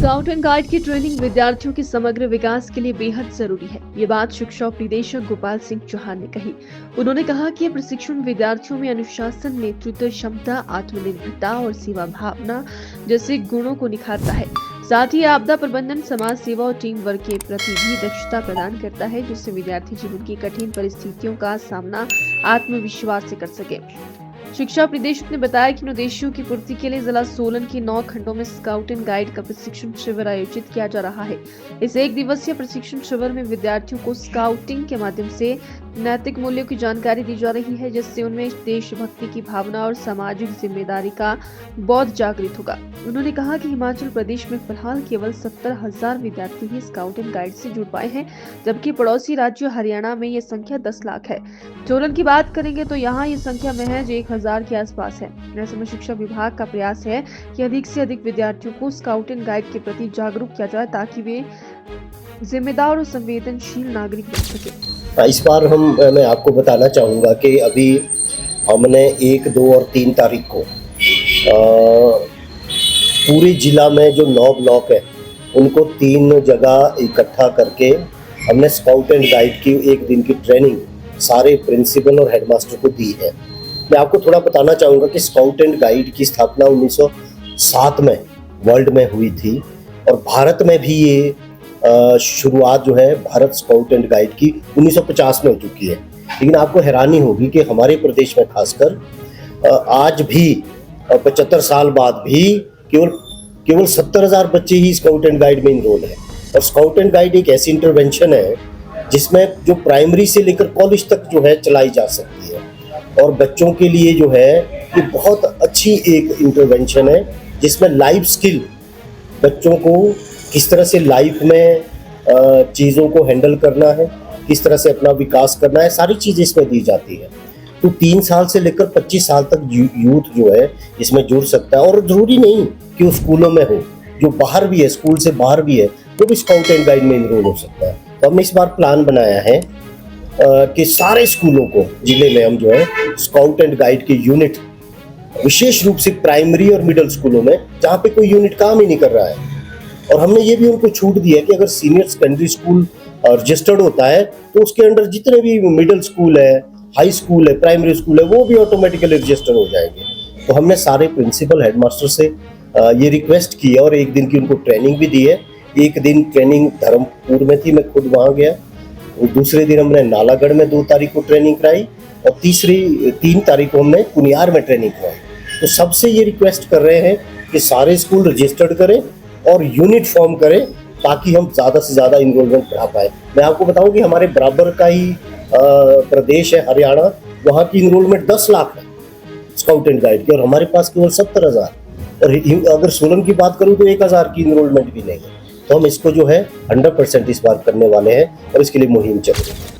Scout and guide की training विद्यार्थियों के समग्र विकास के लिए बेहद जरूरी है। ये बात शिक्षा उपनिदेशक गोपाल सिंह चौहान ने कही। उन्होंने कहा कि यह प्रशिक्षण विद्यार्थियों में अनुशासन, नेतृत्व क्षमता, आत्मनिर्भरता और सेवा भावना जैसे गुणों को निखारता है। साथ ही आपदा प्रबंधन, समाज सेवा और टीम वर्क के प्रति भी दक्षता प्रदान करता है, जिससे विद्यार्थी जीवन की कठिन परिस्थितियों का सामना आत्मविश्वास से कर सके। शिक्षा उपनिदेशक ने बताया कि इन उद्देश्यों की पूर्ति के लिए जिला सोलन के 9 खंडों में स्काउट एंड गाइड का प्रशिक्षण शिविर आयोजित किया जा रहा है। इस एक दिवसीय प्रशिक्षण शिविर में विद्यार्थियों को स्काउटिंग के माध्यम से नैतिक मूल्यों की जानकारी दी जा रही है, जिससे उनमें देशभक्ति की भावना और सामाजिक जिम्मेदारी का बोध जागृत होगा। उन्होंने कहा कि हिमाचल प्रदेश में फिलहाल केवल 70,000 विद्यार्थी ही स्काउट एंड गाइड से जुड़ पाए हैं, जबकि पड़ोसी राज्य हरियाणा में ये संख्या 10 लाख है। सोलन की बात करेंगे तो यहाँ ये संख्या महज 1,000 के आसपास है। ऐसे में शिक्षा विभाग का प्रयास है कि अधिक से अधिक विद्यार्थियों को स्काउट एंड गाइड के प्रति जागरूक किया जाए, ताकि वे जिम्मेदार और संवेदनशील नागरिक बन सके। इस बार मैं आपको बताना चाहूँगा कि अभी हमने 1, 2 और 3 तारीख को पूरे जिला में जो 9 ब्लॉक है उनको 3 जगह इकट्ठा करके हमने स्काउट एंड गाइड की एक दिन की ट्रेनिंग सारे प्रिंसिपल और हेडमास्टर को दी है। मैं आपको थोड़ा बताना चाहूँगा कि स्काउट एंड गाइड की स्थापना 1907 में वर्ल्ड में हुई थी और भारत में भी ये शुरुआत जो है भारत स्काउट एंड गाइड की 1950 में हो चुकी है। लेकिन आपको हैरानी होगी कि हमारे प्रदेश में खासकर आज भी 75 साल बाद भी केवल 70,000 बच्चे ही स्काउट एंड गाइड में इनरोल है। और स्काउट एंड गाइड एक ऐसी इंटरवेंशन है जिसमें जो प्राइमरी से लेकर कॉलेज तक जो है चलाई जा सकती है और बच्चों के लिए जो है ये बहुत अच्छी एक इंटरवेंशन है, जिसमें लाइफ स्किल बच्चों को किस तरह से लाइफ में चीज़ों को हैंडल करना है, किस तरह से अपना विकास करना है, सारी चीज़ें इसमें दी जाती है। तो 3 साल से लेकर 25 साल तक यूथ जो है इसमें जुड़ सकता है और ज़रूरी नहीं कि वो स्कूलों में हो, जो बाहर भी है, स्कूल से बाहर भी है, तो भी स्काउट एंड गाइड में इनरोल हो सकता है। तो हमने इस बार प्लान बनाया है कि सारे स्कूलों को जिले में हम जो है स्काउट एंड गाइड के यूनिट, विशेष रूप से प्राइमरी और मिडिल स्कूलों में जहाँ पे कोई यूनिट काम ही नहीं कर रहा है, और हमने ये भी उनको छूट दी है कि अगर सीनियर सेकेंडरी स्कूल रजिस्टर्ड होता है तो उसके अंडर जितने भी मिडिल स्कूल है, हाई स्कूल है, प्राइमरी स्कूल है, वो भी ऑटोमेटिकली रजिस्टर हो जाएंगे। तो हमने सारे प्रिंसिपल हेडमास्टर से ये रिक्वेस्ट की है और एक दिन की उनको ट्रेनिंग भी दी है। एक दिन ट्रेनिंग धर्मपुर में थी, मैं खुद वहाँ गया। और दूसरे दिन हमने नालागढ़ में 2 तारीख को ट्रेनिंग कराई और 3 तारीख को हमने कुनियार में ट्रेनिंग कराई। तो सबसे ये रिक्वेस्ट कर रहे हैं कि सारे स्कूल रजिस्टर्ड करें और यूनिट फॉर्म करें ताकि हम ज़्यादा से ज़्यादा इनरोलमेंट बढ़ा पाए। मैं आपको बताऊं कि हमारे बराबर का ही प्रदेश है हरियाणा, वहाँ की इनरोलमेंट 10 लाख है स्काउट एंड गाइड की और हमारे पास केवल 70,000। और अगर सोलन की बात करूँ तो 1,000 की इनरोलमेंट भी नहीं है। तो हम इसको जो है 100% इस बार करने वाले हैं और इसके लिए मुहिम चल रही है।